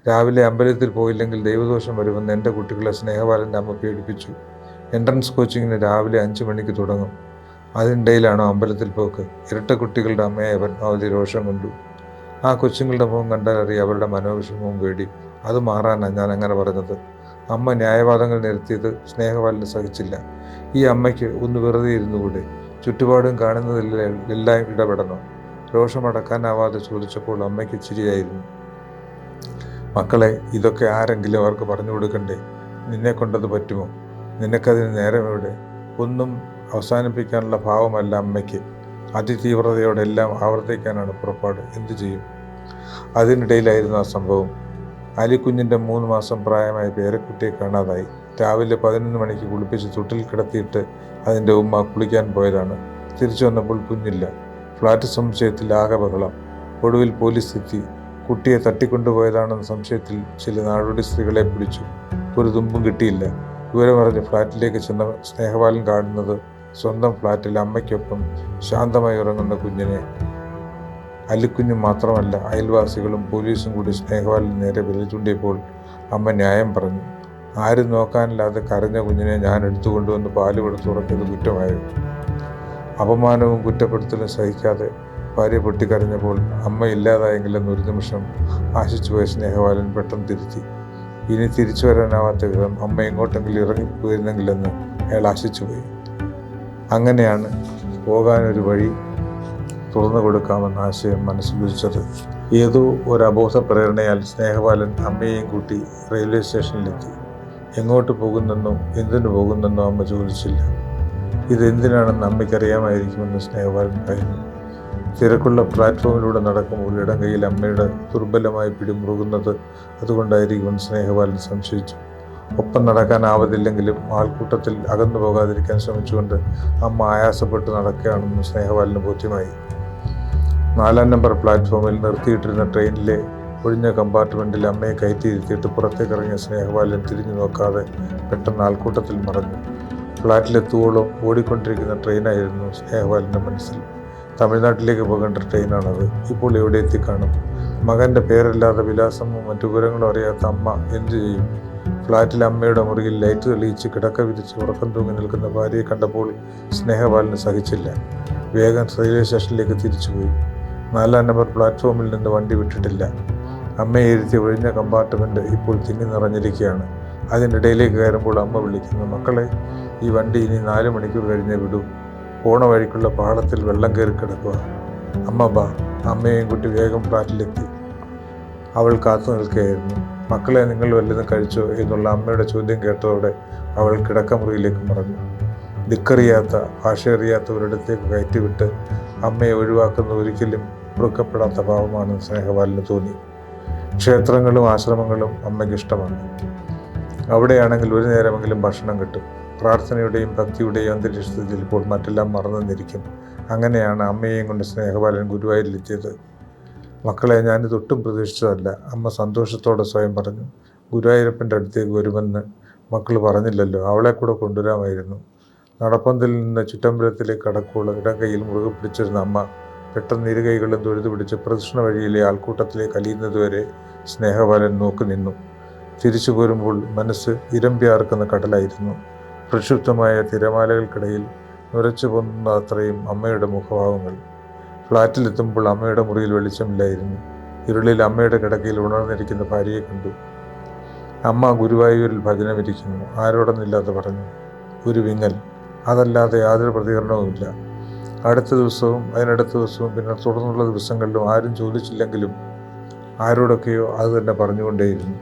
രാവിലെ അമ്പലത്തിൽ പോയില്ലെങ്കിൽ ദൈവദോഷം വരുമെന്ന് എൻ്റെ കുട്ടികളെ സ്നേഹപാലൻ്റെ അമ്മ പേടിപ്പിച്ചു. എൻട്രൻസ് കോച്ചിങ്ങിന് രാവിലെ 5 മണിക്ക് തുടങ്ങും. അതിനിടയിലാണോ അമ്പലത്തിൽ പോക്ക്? ഇരട്ട കുട്ടികളുടെ അമ്മയെ പരമാവധി രോഷം കൊണ്ടു. ആ കൊച്ചുങ്ങളുടെ മുഖം കണ്ടാൽ അറിയാം അവരുടെ മനോവിഷമവും പേടി. അത് മാറാനാണ് ഞാൻ അങ്ങനെ പറഞ്ഞത്. അമ്മ ന്യായവാദങ്ങൾ നിരത്തിയത് സ്നേഹപാലിന് സഹിച്ചില്ല. ഈ അമ്മയ്ക്ക് ഒന്ന് വെറുതെ ഇരുന്നുകൂടെ? ചുറ്റുപാടും കാണുന്നതിലെല്ലാം ഇടപെടണം. രോഷമടക്കാനാവാതെ ചോദിച്ചപ്പോൾ അമ്മയ്ക്ക് ചിരിയായിരുന്നു. മക്കളെ, ഇതൊക്കെ ആരെങ്കിലും അവർക്ക് പറഞ്ഞു കൊടുക്കണ്ടേ? നിന്നെ കൊണ്ടത് പറ്റുമോ? നിനക്കതിന് നേരമെവിടെ? ഒന്നും അവസാനിപ്പിക്കാനുള്ള ഭാവമല്ല അമ്മയ്ക്ക്. അതിതീവ്രതയോടെ എല്ലാം ആവർത്തിക്കാനാണ് പുറപ്പാട്. എന്തു ചെയ്യും? അതിനിടയിലായിരുന്നു ആ സംഭവം. അലിക്കുഞ്ഞിൻ്റെ 3 മാസം പ്രായമായ പേരക്കുട്ടിയെ കാണാതായി. രാവിലെ 11 മണിക്ക് കുളിപ്പിച്ച് തൊട്ടിൽ കിടത്തിയിട്ട് അതിൻ്റെ ഉമ്മ കുളിക്കാൻ പോയതാണ്. തിരിച്ചു വന്നപ്പോൾ കുഞ്ഞില്ല. ഫ്ലാറ്റ് സമുച്ചയത്തിൽ ആകെ ബഹളം. ഒടുവിൽ പോലീസ് എത്തി. കുട്ടിയെ തട്ടിക്കൊണ്ടുപോയതാണെന്ന സംശയത്തിൽ ചില നാടോടി സ്ത്രീകളെ പിടിച്ചു. ഒരു തുമ്പും കിട്ടിയില്ല. വിവരമറിഞ്ഞ് ഫ്ലാറ്റിലേക്ക് ചെന്ന സ്നേഹപാലൻ കാണുന്നത് സ്വന്തം ഫ്ലാറ്റിൽ അമ്മയ്ക്കൊപ്പം ശാന്തമായി ഉറങ്ങുന്ന കുഞ്ഞിനെ. അലിക്കുഞ്ഞു മാത്രമല്ല, അയൽവാസികളും പോലീസും കൂടി സ്നേഹപാലിന് നേരെ വിരൽ ചൂണ്ടിയപ്പോൾ അമ്മ ന്യായം പറഞ്ഞു. ആരും നോക്കാനില്ലാതെ കരഞ്ഞ കുഞ്ഞിനെ ഞാൻ എടുത്തുകൊണ്ടുവന്ന് പാല് കൊടുത്ത് ഉറക്കിയത് കുറ്റമായോ? അപമാനവും കുറ്റപ്പെടുത്തലും സഹിക്കാതെ ഭാര്യ പൊട്ടിക്കരഞ്ഞപ്പോൾ അമ്മ ഇല്ലാതായെങ്കിലെന്നൊരു നിമിഷം ആശിച്ചുപോയ സ്നേഹപാലൻ പെട്ടെന്ന് തിരുത്തി. ഇനി തിരിച്ചു വരാനാവാത്ത വിധം അമ്മ എങ്ങോട്ടെങ്കിലും ഇറങ്ങിപ്പോയിരുന്നെങ്കിലെന്ന് അയാൾ ആശിച്ചുപോയി. അങ്ങനെയാണ് പോകാനൊരു വഴി തുറന്നു കൊടുക്കാമെന്ന ആശയം മനസ്സിലുദിച്ചത്. ഏതോ ഒരു അബോധ പ്രേരണയാൽ സ്നേഹപാലൻ അമ്മയെയും കൂട്ടി റെയിൽവേ സ്റ്റേഷനിലെത്തി. എങ്ങോട്ട് പോകുന്നെന്നോ എന്തിനു പോകുന്നെന്നോ അമ്മ ചോദിച്ചില്ല. ഇതെന്തിനാണെന്ന് അമ്മയ്ക്കറിയാമായിരിക്കുമെന്ന് സ്നേഹപാലൻ പറയുന്നു. തിരക്കുള്ള പ്ലാറ്റ്ഫോമിലൂടെ നടക്കുമ്പോൾ ഇടം കൈയിൽ അമ്മയുടെ ദുർബലമായി പിടിമുറുകുന്നത് അതുകൊണ്ടായിരിക്കുമെന്ന് സ്നേഹപാലൻ സംശയിച്ചു. ഒപ്പം നടക്കാനാവതില്ലെങ്കിലും ആൾക്കൂട്ടത്തിൽ അകന്നു പോകാതിരിക്കാൻ ശ്രമിച്ചുകൊണ്ട് അമ്മ ആയാസപ്പെട്ട് നടക്കുകയാണെന്ന് സ്നേഹപാലന് ബോധ്യമായി. 4-ാം നമ്പർ പ്ലാറ്റ്ഫോമിൽ നിർത്തിയിട്ടിരുന്ന ട്രെയിനിലെ ഒഴിഞ്ഞ കമ്പാർട്ട്മെൻറ്റിൽ അമ്മയെ കയറ്റിയിരുത്തിയിട്ട് പുറത്തേക്കിറങ്ങിയ സ്നേഹപാലൻ തിരിഞ്ഞു നോക്കാതെ പെട്ടെന്ന് ആൾക്കൂട്ടത്തിൽ മറഞ്ഞു. ഫ്ലാറ്റിലെത്തുവോളം ഓടിക്കൊണ്ടിരിക്കുന്ന ട്രെയിനായിരുന്നു സ്നേഹപാലൻ്റെ മനസ്സിൽ. തമിഴ്നാട്ടിലേക്ക് പോകേണ്ട ട്രെയിനാണത്. ഇപ്പോൾ എവിടെ എത്തിക്കാണും? മകൻ്റെ പേരല്ലാതെ വിലാസമോ മറ്റു വിവരങ്ങളോ അറിയാത്ത അമ്മ എന്തു ചെയ്യും? ഫ്ലാറ്റിൽ അമ്മയുടെ മുറിയിൽ ലൈറ്റ് തെളിയിച്ച് കിടക്ക വിരിച്ച് ഉറക്കം തൂങ്ങി നിൽക്കുന്ന ഭാര്യയെ കണ്ടപ്പോൾ സ്നേഹപാലന് സഹിച്ചില്ല. വേഗം റെയിൽവേ സ്റ്റേഷനിലേക്ക് തിരിച്ചുപോയി. 4-ാം നമ്പർ പ്ലാറ്റ്ഫോമിൽ നിന്ന് വണ്ടി വിട്ടിട്ടില്ല. അമ്മയെ ഇരുത്തി ഒഴിഞ്ഞ കമ്പാർട്ട്മെൻറ്റ് ഇപ്പോൾ തിങ്ങി നിറഞ്ഞിരിക്കുകയാണ്. അതിനിടയിലേക്ക് കയറുമ്പോൾ അമ്മ വിളിക്കുന്നു, മക്കളെ, ഈ വണ്ടി ഇനി 4 മണിക്കൂർ കഴിഞ്ഞേ വിടൂ. പോണ വഴിക്കുള്ള പാളത്തിൽ വെള്ളം കയറി കിടക്കുക. അമ്മ ബാ. അമ്മയെയും കുട്ടി വേഗം ഫ്ലാറ്റിലെത്തി. അവൾ കാത്തു നിൽക്കുകയായിരുന്നു. മക്കളെ, നിങ്ങൾ വല്ലതും കഴിച്ചോ എന്നുള്ള അമ്മയുടെ ചോദ്യം കേട്ടതോടെ അവൾ കിടക്കമുറിയിലേക്ക് മറഞ്ഞു. ദിക്കറിയാത്ത ഭാഷയറിയാത്ത ഒരിടത്തേക്ക് കയറ്റിവിട്ട് അമ്മയെ ഒഴിവാക്കുന്ന ഒരിക്കലും പൊറുക്കപ്പെടാത്ത പാവമാണ് സ്നേഹപാലന് തോന്നി. ക്ഷേത്രങ്ങളും ആശ്രമങ്ങളും അമ്മയ്ക്ക് ഇഷ്ടമാണ്. അവിടെയാണെങ്കിൽ ഒരു നേരമെങ്കിലും ഭക്ഷണം കിട്ടും. പ്രാർത്ഥനയുടെയും ഭക്തിയുടെയും അന്തരീക്ഷത്തിൽ ചിലപ്പോൾ മറ്റെല്ലാം മറന്നിരിക്കും. അങ്ങനെയാണ് അമ്മയെയും കൊണ്ട് സ്നേഹപാലൻ ഗുരുവായൂരിലെത്തിയത്. മക്കളെ, ഞാനിത് ഒട്ടും പ്രതീക്ഷിച്ചതല്ല, അമ്മ സന്തോഷത്തോടെ സ്വയം പറഞ്ഞു. ഗുരുവായൂരപ്പൻ്റെ അടുത്തേക്ക് വരുമെന്ന് മക്കൾ പറഞ്ഞില്ലല്ലോ, അവളെ കൂടെ കൊണ്ടുവരാമായിരുന്നു. നടപ്പന്തലിൽ നിന്ന് ചുറ്റമ്പലത്തിലേക്ക് കടക്കുമ്പോൾ ഇടം കൈയിൽ മുറുകെ പിടിച്ചിരുന്ന അമ്മ പെട്ടെന്ന് ഇരു കൈകളും തൊഴുതു പിടിച്ച് പ്രദക്ഷിണ വഴിയിലെ ആൾക്കൂട്ടത്തിലേക്ക് അലിയുന്നതുവരെ സ്നേഹപാലൻ നോക്കി നിന്നു. തിരിച്ചു പോരുമ്പോൾ മനസ്സ് ഇരമ്പിയാർക്കുന്ന കടലായിരുന്നു. പ്രക്ഷുബ്ധമായ തിരമാലകൾക്കിടയിൽ നുരച്ചു പൊന്നുന്ന അത്രയും അമ്മയുടെ മുഖഭാവങ്ങൾ. ഫ്ലാറ്റിലെത്തുമ്പോൾ അമ്മയുടെ മുറിയിൽ വെളിച്ചമില്ലായിരുന്നു. ഇരുളിൽ അമ്മയുടെ കിടക്കയിൽ ഉണർന്നിരിക്കുന്ന ഭാര്യയെ കണ്ടു. അമ്മ ഗുരുവായൂരിൽ ഭജനമിരിക്കുന്നു, ആരോടൊന്നില്ലാതെ പറഞ്ഞു. ഒരു വിങ്ങൽ, അതല്ലാതെ യാതൊരു പ്രതികരണവുമില്ല. അടുത്ത ദിവസവും അതിനടുത്ത ദിവസവും പിന്നെ തുടർന്നുള്ള ദിവസങ്ങളിലും ആരും ചോദിച്ചില്ലെങ്കിലും ആരോടൊക്കെയോ അത് തന്നെ പറഞ്ഞുകൊണ്ടേയിരുന്നു.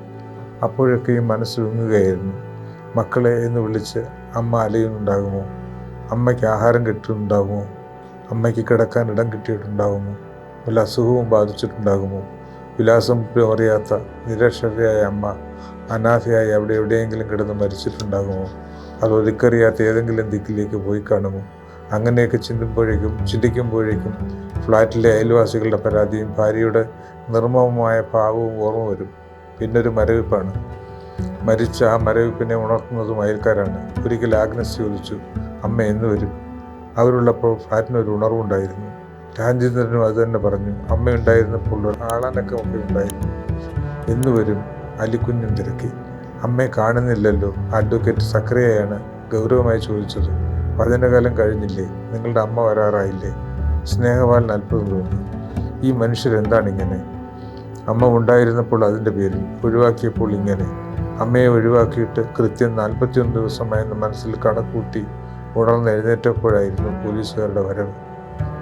അപ്പോഴൊക്കെയും മനസ്സ് വിങ്ങുകയായിരുന്നു. മക്കളെ എന്ന് വിളിച്ച് അമ്മ അലയുന്നുണ്ടാകുമോ? അമ്മയ്ക്ക് ആഹാരം കിട്ടുന്നുണ്ടാകുമോ? അമ്മയ്ക്ക് കിടക്കാൻ ഇടം കിട്ടിയിട്ടുണ്ടാകുമോ? വല്ല അസുഖവും ബാധിച്ചിട്ടുണ്ടാകുമോ? വിലാസം അറിയാത്ത നിരക്ഷരയായ അമ്മ അനാഥയായി അവിടെ എവിടെയെങ്കിലും കിടന്ന് മരിച്ചിട്ടുണ്ടാകുമോ? അത് ഒതുക്കറിയാത്ത ഏതെങ്കിലും ദിക്കിലേക്ക് പോയി കാണുമോ? അങ്ങനെയൊക്കെ ചിന്തിക്കുമ്പോഴേക്കും ഫ്ലാറ്റിലെ അയൽവാസികളുടെ പരാതിയും ഭാര്യയുടെ നിർമ്മമമായ ഭാവവും ഓർമ്മ വരും. പിന്നൊരു മരവിപ്പാണ്. മരിച്ച ആ മരവിപ്പിനെ ഉണർത്തുന്നതും അയൽക്കാരാണ്. ഒരിക്കൽ ആഗ്നസ് ചോദിച്ചു, അമ്മ എന്ന് വരും? അവരുള്ളപ്പോൾ ഫ്ലാറ്റിനൊരു ഉണർവുണ്ടായിരുന്നു. രാജേന്ദ്രനും അത് തന്നെ പറഞ്ഞു. അമ്മയുണ്ടായിരുന്നപ്പോൾ ആളാനൊക്കെ ഉണ്ടായിരുന്നു. എന്ന് വരും? അലിക്കുഞ്ഞും തിരക്കി. അമ്മയെ കാണുന്നില്ലല്ലോ. അഡ്വക്കേറ്റ് സക്രിയയാണ് ഗൗരവമായി ചോദിച്ചത്. വചനകാലം കഴിഞ്ഞില്ലേ? നിങ്ങളുടെ അമ്മ വരാറായില്ലേ? സ്നേഹപാലൻ അത്ഭുതം തോന്നി. ഈ മനുഷ്യരെന്താണിങ്ങനെ? അമ്മ ഉണ്ടായിരുന്നപ്പോൾ അതിൻ്റെ പേരിൽ, ഒഴിവാക്കിയപ്പോൾ ഇങ്ങനെ. അമ്മയെ ഒഴിവാക്കിയിട്ട് കൃത്യം 41 ദിവസമായെന്ന് മനസ്സിൽ കണക്കൂട്ടി ഉണർന്ന് എഴുന്നേറ്റപ്പോഴായിരുന്നു പോലീസുകാരുടെ വരവ്.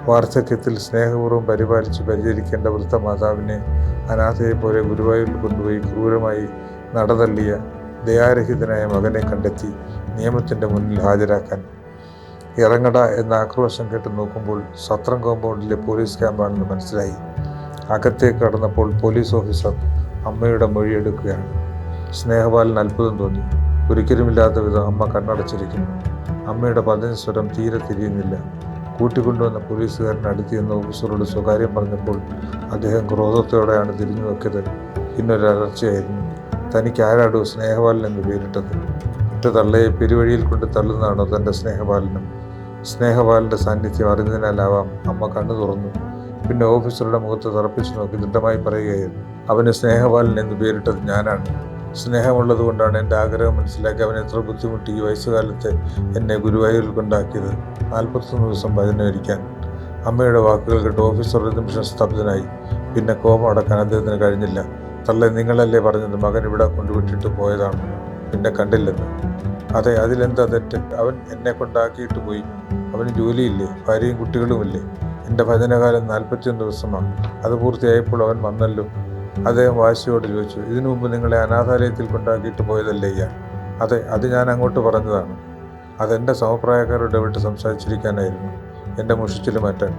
വാർദ്ധക്യത്തിൽ സ്നേഹപൂർവ്വം പരിപാലിച്ച് പരിചരിക്കേണ്ട വൃദ്ധമാതാവിനെ അനാഥയെപ്പോലെ ഗുരുവായൂരിൽ കൊണ്ടുപോയി ക്രൂരമായി നടതള്ളിയ ദയാരഹിതനായ മകനെ കണ്ടെത്തി നിയമത്തിൻ്റെ മുന്നിൽ ഹാജരാക്കാൻ ഇറങ്ങട എന്ന ആക്രോശം കേട്ട് നോക്കുമ്പോൾ സത്രം കോമ്പൗണ്ടിലെ പോലീസ് ക്യാമ്പാണെന്ന് മനസ്സിലായി. അകത്തേക്ക് കടന്നപ്പോൾ പോലീസ് ഓഫീസർ അമ്മയുടെ മൊഴിയെടുക്കുകയാണ്. സ്നേഹപാലിന് അത്ഭുതം തോന്നി. ഒരിക്കലുമില്ലാത്ത വിധം അമ്മ കണ്ണടച്ചിരിക്കുന്നു. അമ്മയുടെ പതഞ്ജസ്വരം തീരെ തിരിയുന്നില്ല. കൂട്ടിക്കൊണ്ടുവന്ന പോലീസുകാരൻ അടുത്ത് ചെന്ന് ഓഫീസറോട് സ്വകാര്യം പറഞ്ഞപ്പോൾ അദ്ദേഹം ക്രോധത്തോടെയാണ് തിരിഞ്ഞു നോക്കിയത്. പിന്നൊരു അലർച്ചയായിരുന്നു. തനിക്ക് ആരാടോ സ്നേഹപാലൻ എന്ന് പേരിട്ടത്? ഇട്ട തള്ളയെ പെരുവഴിയിൽ കൊണ്ട് തള്ളുന്നതാണോ തൻ്റെ സ്നേഹപാലനം? സ്നേഹപാലൻ്റെ സാന്നിധ്യം അറിഞ്ഞതിനാലാവാം അമ്മ കണ്ണു തുറന്നു. പിന്നെ ഓഫീസറുടെ മുഖത്ത് തറപ്പിച്ചു നോക്കി ദൃഢമായി പറയുകയായിരുന്നു, അവന് സ്നേഹപാലൻ എന്ന് പേരിട്ടത് ഞാനാണ്. സ്നേഹമുള്ളത് കൊണ്ടാണ് എൻ്റെ ആഗ്രഹം മനസ്സിലാക്കി അവൻ എത്ര ബുദ്ധിമുട്ടി ഈ വയസ്സുകാലത്ത് എന്നെ ഗുരുവായൂരിൽ കൊണ്ടാക്കിയത്. 41 ദിവസം ഭജന ഇരിക്കാൻ. അമ്മയുടെ വാക്കുകൾ കേട്ട് ഓഫീസർ ഒരു നിമിഷം സ്തബ്ധനായി. പിന്നെ കോപം അടക്കാൻ അദ്ദേഹത്തിന് കഴിഞ്ഞില്ല. തള്ളെ, നിങ്ങളല്ലേ പറഞ്ഞത് മകൻ ഇവിടെ കൊണ്ടുവിട്ടിട്ട് പോയതാണ്, പിന്നെ കണ്ടില്ലെന്ന്? അതെ, അതിലെന്താ തെറ്റ്? അവൻ എന്നെ കൊണ്ടാക്കിയിട്ട് പോയി. അവന് ജോലിയില്ലേ? ഭാര്യയും കുട്ടികളുമില്ലേ? എൻ്റെ ഭജനകാലം 41 ദിവസമാണ്. അത് പൂർത്തിയായപ്പോൾ അവൻ വന്നല്ലോ. അദ്ദേഹം വാശിയോട് ചോദിച്ചു, ഇതിനു മുമ്പ് നിങ്ങളെ അനാഥാലയത്തിൽ കൊണ്ടാക്കിയിട്ട് പോയതല്ലേ ഇയാൾ? അതെ, അത് ഞാൻ അങ്ങോട്ട് പറഞ്ഞതാണ്. അതെൻ്റെ സമപ്രായക്കാരോട് വിട്ട് സംസാരിച്ചിരിക്കാനായിരുന്നു, എൻ്റെ മുഷിച്ചിൽ മാറ്റാൻ.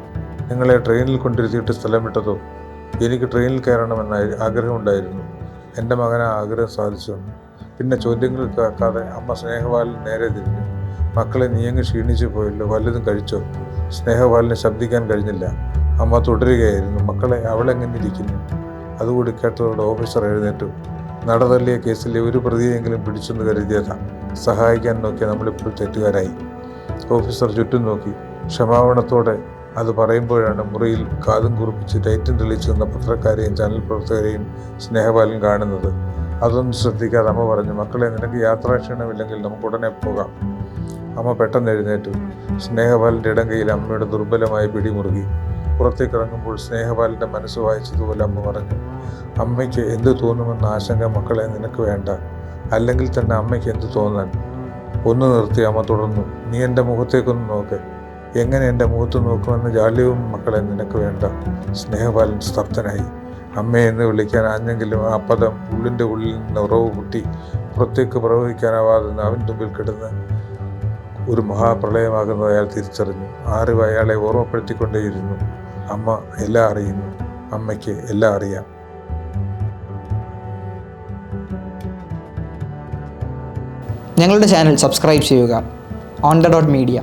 നിങ്ങളെ ട്രെയിനിൽ കൊണ്ടിരുത്തിയിട്ട് സ്ഥലം വിട്ടതോ? എനിക്ക് ട്രെയിനിൽ കയറണമെന്ന ആഗ്രഹമുണ്ടായിരുന്നു. എൻ്റെ മകൻ ആ ആഗ്രഹം സാധിച്ചു വന്നു. പിന്നെ ചോദ്യങ്ങൾ കേൾക്കാതെ അമ്മ സ്നേഹപാലൻ നേരെ തിരിഞ്ഞു. മക്കളെ, നീയങ്ങ് ക്ഷീണിച്ചു പോയല്ലോ, വല്ലതും കഴിച്ചോ? സ്നേഹപാലിന് ശബ്ദിക്കാൻ കഴിഞ്ഞില്ല. അമ്മ തുടരുകയായിരുന്നു, മക്കളെ, അവളെങ്ങനെ ഇരിക്കുന്നു? അതുകൂടി കേട്ടതോടെ ഓഫീസർ എഴുന്നേറ്റു. നടതള്ളിയ കേസിലെ ഒരു പ്രതിയെങ്കിലും പിടിച്ചെന്ന് കരുതിയതാണ്. സഹായിക്കാൻ നോക്കിയ നമ്മളിപ്പോൾ തെറ്റുകാരായി. ഓഫീസർ ചുറ്റും നോക്കി. ക്ഷമാപണത്തോടെ അത് പറയുമ്പോഴാണ് മുറിയിൽ കാതും കുറിപ്പിച്ച് ലൈറ്റും തെളിച്ചു നിന്ന പത്രക്കാരെയും ചാനൽ പ്രവർത്തകരെയും സ്നേഹപാലൻ കാണുന്നത്. അതൊന്നും ശ്രദ്ധിക്കാതെ അമ്മ പറഞ്ഞു, മക്കളെ, നിനക്ക് യാത്രാക്ഷീണമില്ലെങ്കിൽ നമുക്ക് ഉടനെ പോകാം. അമ്മ പെട്ടെന്ന് എഴുന്നേറ്റു. സ്നേഹപാലൻ്റെ ഇടം കൈയിൽ അമ്മയുടെ ദുർബലമായ പിടിമുറുകി. പുറത്തേക്ക് ഇറങ്ങുമ്പോൾ സ്നേഹപാലൻ്റെ മനസ്സ് വായിച്ചതുപോലെ അമ്മ പറഞ്ഞു, അമ്മയ്ക്ക് എന്ത് തോന്നുമെന്ന ആശങ്ക മക്കളെ നിനക്ക് വേണ്ട. അല്ലെങ്കിൽ തന്നെ അമ്മയ്ക്ക് എന്ത് തോന്നാൻ? ഒന്ന് നിർത്തി അമ്മ തുടർന്നു, നീ എൻ്റെ മുഖത്തേക്കൊന്ന് നോക്ക്. എങ്ങനെ എൻ്റെ മുഖത്ത് നോക്കുമെന്ന ജാള്യവും മക്കളെ നിനക്ക് വേണ്ട. സ്നേഹപാലൻ സ്തബ്ധനായി. അമ്മയെന്ന് വിളിക്കാൻ ആഞ്ഞെങ്കിലും ആ പദം ഉള്ളിൻ്റെ ഉള്ളിൽ നിന്ന് ഉറവ് പൊട്ടി പുറത്തേക്ക് പ്രവഹിക്കാനാവാതെ അവൻ മുമ്പിൽ കിടന്ന് ഒരു മഹാപ്രളയമാകുന്നത് അയാൾ തിരിച്ചറിഞ്ഞു. അറിവ് അയാളെ ഓർമ്മപ്പെടുത്തിക്കൊണ്ടേയിരുന്നു, അമ്മ എല്ലാം അറിയുന്നു, അമ്മയ്ക്ക് എല്ലാം അറിയാം. ഞങ്ങളുടെ ചാനൽ സബ്സ്ക്രൈബ് ചെയ്യുക. On the dot media.